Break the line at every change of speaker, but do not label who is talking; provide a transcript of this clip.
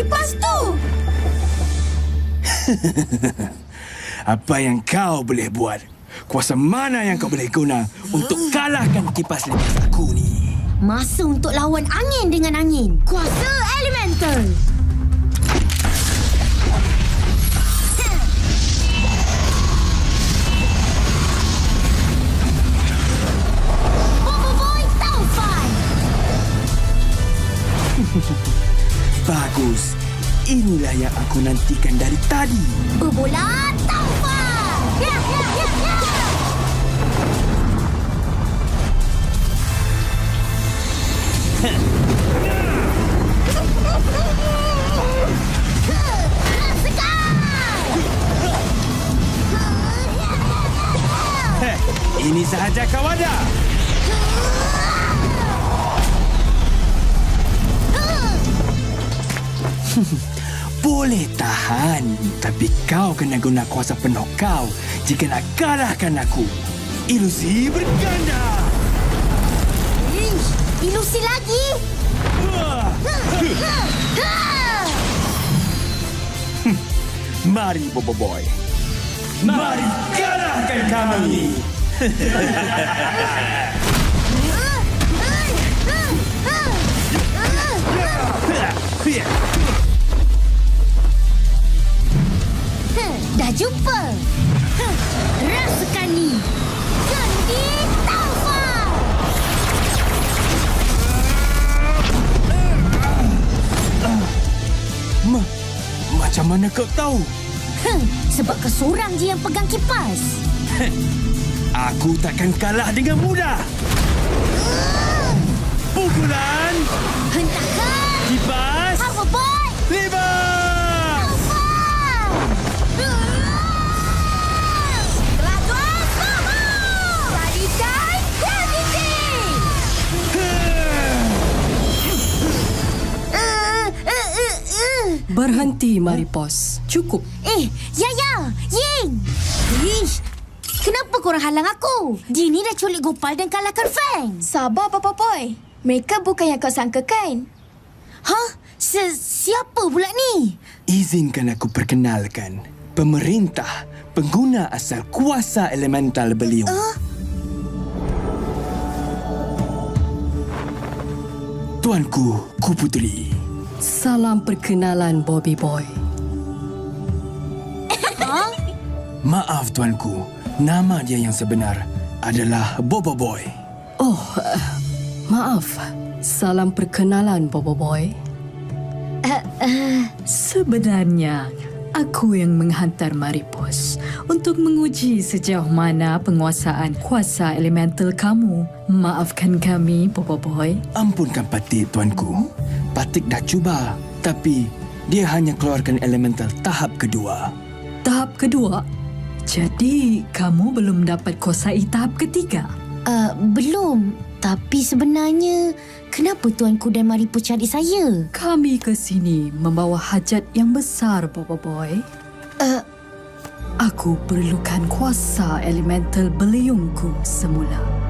kipas tu!
Apa yang kau boleh buat? Kuasa mana yang kau boleh guna untuk kalahkan kipas lepas aku ni?
Masa untuk lawan angin dengan angin. Kuasa elemental. Boboiboy Taufan.
Bagus. Inilah yang aku nantikan dari tadi.
Berbola Taufan. Ya, ya, ya, ya.
Ini sahaja kau ada. Boleh tahan, tapi kau kena guna kuasa penuh kau jika nak kalahkan aku. Ilusi berganda.
Ilusi lagi.
Mari, Boboiboy. Mari kalahkan kami.
Dah jumpa. Rasakan ni. Kendi Taufan.
Macam mana kau tahu?
Sebab kau seorang je yang pegang kipas.
Aku takkan kalah dengan mudah. Pukulan.
Hentakan.
Kipas.
Boboiboy.
Libat.
Kelajuan sama. Tadikan Gravity.
Berhenti, Maripos. Cukup.
Yaya, Ying. Ish, kenapa korang halang aku? Dini dah culik Gopal dan kalahkan Fang.
Sabar, Boboiboy. Mereka bukan yang kau sangkakan.
Hah? Siapa pula ni?
Izinkan aku perkenalkan. Pemerintah, pengguna asal kuasa elemental beliau. Tuanku, Kuputeri.
Salam perkenalan, Bobby Boy.
Maaf, Tuanku. Nama dia yang sebenar adalah Boboiboy.
Oh, maaf. Salam perkenalan, Bobo Boy.
Sebenarnya, aku yang menghantar Maripos untuk menguji sejauh mana penguasaan kuasa elemental kamu. Maafkan kami, Bobo Boy.
Ampunkan Patik, Tuanku. Patik dah cuba, tapi dia hanya keluarkan elemental tahap kedua.
Tahap kedua? Jadi, kamu belum dapat kuasai tahap ketiga?
Belum. Tapi sebenarnya, kenapa Tuanku dan Maripos cari saya?
Kami ke sini membawa hajat yang besar, Bobo Boy. Aku perlukan kuasa elemental beliungku semula.